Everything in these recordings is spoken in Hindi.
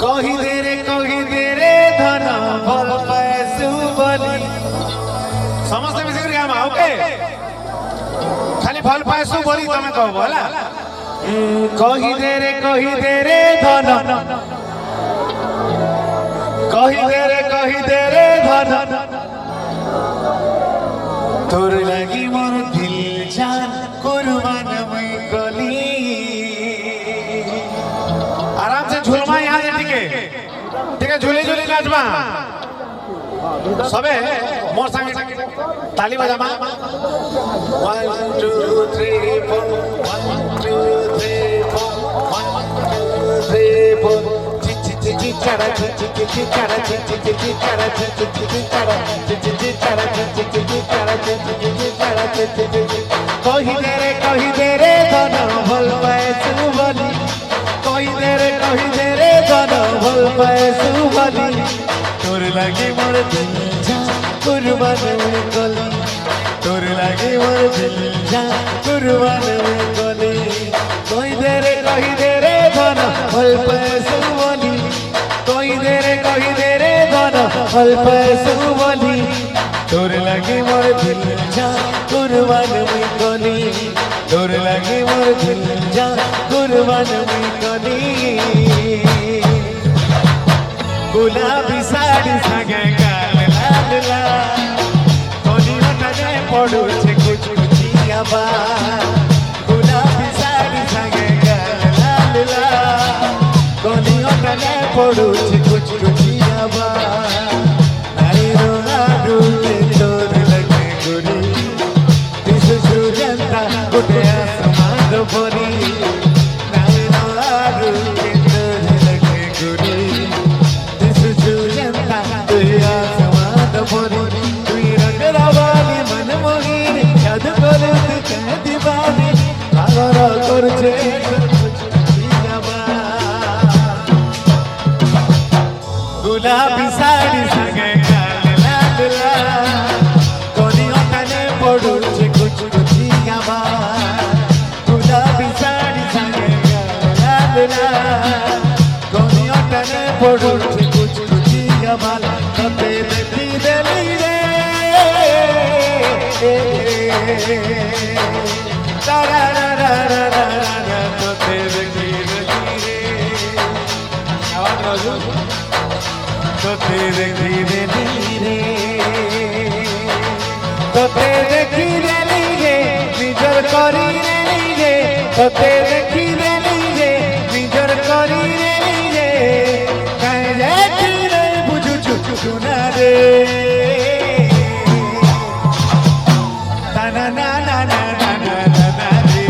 कही दे रे धन भल पैसु बली समस्त मिसिक गामा ओके खाली भल पैसु बली तमे कहबो हला कही दे रे धन कही दे रे धन तोर लगी मोर दिल जान कुर्बान मैं गली आराम से झुलमा यहाँ से ठीक है झूली झूली नाचमा सबे मोर संगे ताली बजामा 1 2 3 4 1 2 3 4 1 2 3 4 चिचरा चिचरा चिचरा कही दे रे धन भल पैसु बली कही दे रे धन भल पैसु बली तोर लगे मोर दिल जान कुर्बान में गली तोर लगे मोर दिल जान कुर्बान में गली कही दे रे धन भल पैसु बली कही दे रे धन भल पैसु बली तोर लगे मोर दिल जान कुर्बान में गली तोर लगे मोर दिल जान कुर्बान में गली गुलाबी साड़ी संगे गाल लाल लाल कोनी हटने पड़ो छे कुछ कुचिया बा गुलाबी साड़ी संगे गाल लाल लाल कोनी हटने पड़ो छे कुछ कुचिया बा आई रोनाडू के तोर लगे गोरी दिस सुजंता गुटे आसमान भरी आई रोनाडू के तोर लगे गोरी मन मोहिनी याद करे दीवानी पागल करछे गुलाबी साड़ी संगे गाल लाल लाल कोनी हटने पड़ुछे कुछ कुचिया बा गुलाबी साड़ी संगे गाल लाल लाल कोनी हटने पड़ुछे कुछ कुचिया बा कते देखी देली रे तारा रा रा रा रा रा कते देखी देली रे आवाज राजू कते देखी देली रे कते देखी देली रे निजर करी देली रे कते देखी देली रे निजर करी देली रे काहे देखी रे बुझु चुचु ना रे ताना ना ना ना ना ना ना रे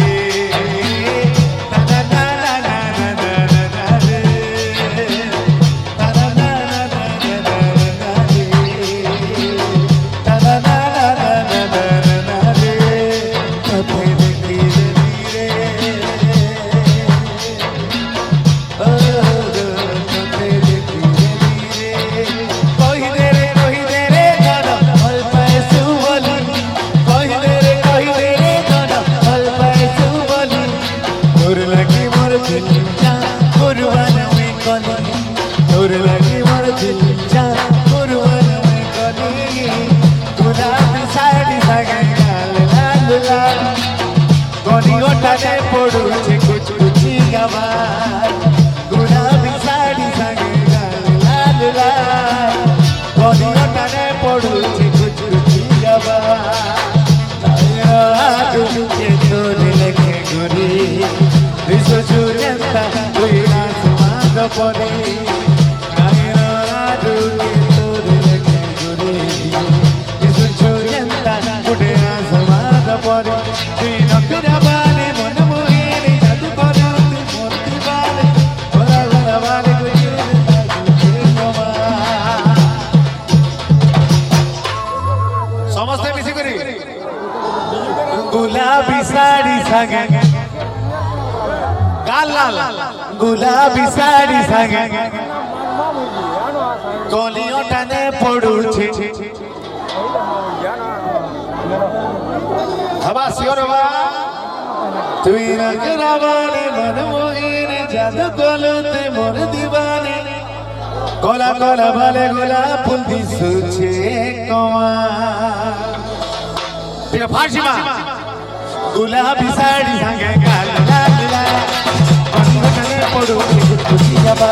ताना ना ना ना ना ना रे ताना ना ना ना ना रे ताना ना ना ना ना ना रे कते देखी देली रे कते देखी देली रे कही दे रे धन भल पैसु बली कही दे रे धन भल पैसु बली तोर लगी मोर दिल जान कुर्बान में गली तोर लगी मोर दिल जान कुर्बान में गली गुलाबी साड़ी संगे गाल लाल लाल कोनी हटने पड़ुछे कुछ कुचिया बा गुलाबी साड़ी संगे गाल लाल लाल कोनी हटने पड़ुछे कुछ कुचिया बा आजू के तोर लगे गोरी दिस सुजंता कोई आसमान परे आजू के तोर लगे गोरी दिस सुजंता कोई आसमान परे दिन बाले मन मोहिनी जादू करे मोती बाले भरा भरा बाले कोई समस्त मिसी करी गुलाबी साड़ी संगे गाल लाल गुलाबी साड़ी संगे कोली हटने पड़ुछे हवा सियोर बा तुई रगरावानी मन मोहिनी जादू कोलते मोर दीवानी কলা কলা ভালে গোলা ফুল দিশুছে কমা ঠিক ফার্সি মা গুলাবি শাড়ি সাঙ্গে কালা লালা বন্ধনে পড়ু খুশি যাবা